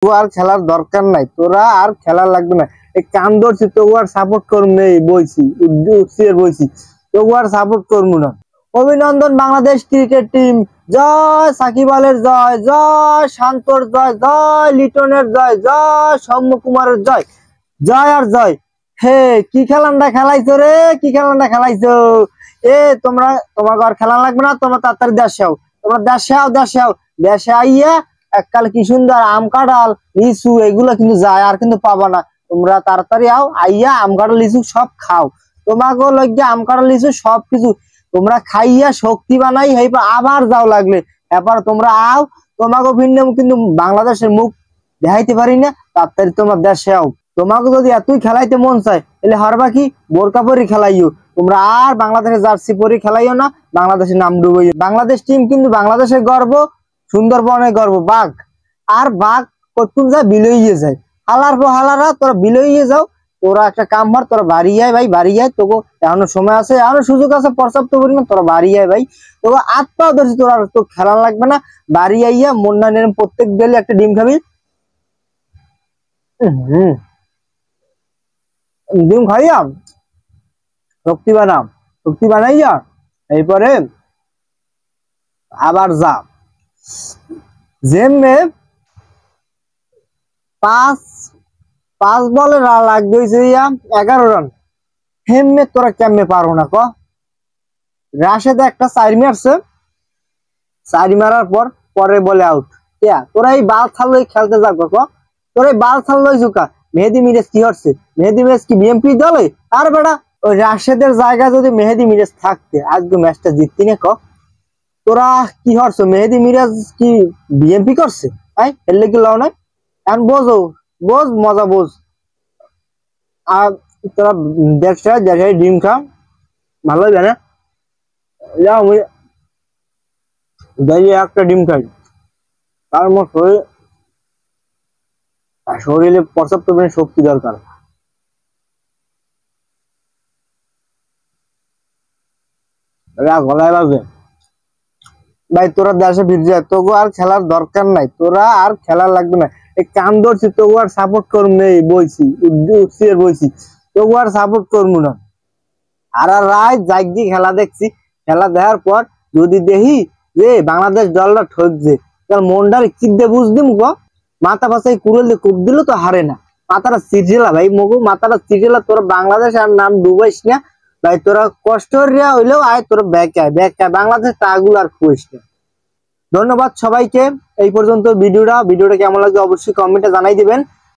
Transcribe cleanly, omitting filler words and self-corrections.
আর খেলার দরকার নাই, তোরা আর খেলা লাগবে না। এই কান ধরছি তবু আর সাপোর্ট করবো না, বইছি উঠছি বইছি, তবু আর সাপোর্ট করবো না। অভিনন্দন বাংলাদেশ ক্রিকেট টিম, জয় সাকিব আলের জয়, জয় শান্তর জয়, জয় লিটনের জয়, জয় সৌম্য কুমারের জয়, জয় আর জয়। হে কি খেলানটা খেলাইছো রে, কি খেলানটা খেলাইছো। তোমরা তোমাকে আর খেলা লাগবে না, তোমরা তাড়াতাড়ি দেশে আও, তোমরা দেশে আও, দেশে আও। দেশে আইয়া এককাল কি সুন্দর আম কাঁঠাল লিচু এগুলো কিন্তু যায় আর কিন্তু পাবা না। তোমরা তাড়াতাড়ি আও, আইয়া আম কাঁঠাল লিচু সব খাও। তোমাকে লজ্জা আম কাঁঠাল লিচু সব কিছু তোমরা খাইয়া শক্তি বানাই, আবার যাও লাগলে এবার তোমরা আও। তোমাকে ভিন্ন কিন্তু বাংলাদেশের মুখ দেখাইতে পারি না, তাড়াতাড়ি তোমরা দেশে আও। তোমাকে যদি এতই খেলাইতে মন চায় তাহলে হারবা কি বোরকা পরি খেলাইও, তোমরা আর বাংলাদেশের জার্সি পরি খেলাইও না, বাংলাদেশের নাম ডুবাইও। বাংলাদেশ টিম কিন্তু বাংলাদেশের গর্ব, সুন্দরবনের গর্ব। বাঘ আর বাঘ কতক্ষণ যায় বিলইয়ে যায়, হালার পর হালারা তোরা বিলইয়ে যাও। তোরা একটা কাম কর, তোরা বাড়ি আয় ভাই, বাড়ি আয়, তোকে এখনো সময় আছে, এখনো সুযোগ আছে পর্যাপ্ত পরিমাণ, তোরা বাড়ি আয় ভাই। তোকে আট পাও ধরছি, তোরা তো খেলা লাগবে না, বাড়ি আইয়া মন্না নেন প্রত্যেক বেলে একটা ডিম খাবি। ডিম খাইয়া শক্তি বানাম, শক্তি বানাইয়া এরপরে আবার যা। যেমনে পাঁচ পাঁচ বলে লাগবে 11 রান, হেমনে তোরা কেমনে পারো না ক। রাশেদ একটা চারি মারছে, চারি মারার পর পরে বলে আউট। তোরা এই বাল ছাড়লো খেলতে যাবো ক, তোরা এই বাল ছাড়লো জুকা। মেহেদি মিরাজ কি হচ্ছে, মেহেদি মিরাজ কি বিএমপি দলে? আর বেটা ওই রাশেদের জায়গায় যদি মেহেদি মিরাজ থাকতে আজকে ম্যাচটা জিততি না ক। তোরা কি হচ্ছে, মেহেদি মিরাজ কি বিএমপি করছে? এর লেগে লাও না, এখন বোঝো, বোঝ মজা বোঝ। আর তোরা দেখছে দেখে ডিম খা, ভালো হবে না? যাও একটা ডিম খাই, তার মোট শরীরে পর্যাপ্ত পরিমাণে শক্তি দরকার। গলায় বাজে ভাই, তোরা দেশে ফিরে তোকে আর খেলার দরকার নাই, তোরা আর খেলা লাগবে না। এই কান ধরছি তবু আর সাপোর্ট করবো না, বইছি উঠছি বইছি, তবু আর সাপোর্ট করবো না। আর রায় জাগি খেলা দেখছি, খেলা দেখার পর যদি দেখি যে বাংলাদেশ দলটা ঠকছে, তার মনটার কি দিয়ে বুঝদিম ক। মাথা পাশাই কুড়েল দিয়ে কূপ দিল তো হারে না, মাথাটা চিরজেলা ভাই মগু, মাথাটা চিরজেলা। তোরা বাংলাদেশ আর নাম ডুবাইস না ভাই, তোরা কষ্ট হইলেও আয়, তোরা ব্যাক আয়, ব্যাক আয়, বাংলাদেশ তাগুলো আর খুঁজ না। ধন্যবাদ সবাইকে, এই পর্যন্ত ভিডিওটা কেমন লাগছে অবশ্যই কমেন্টে জানাই দিবেন।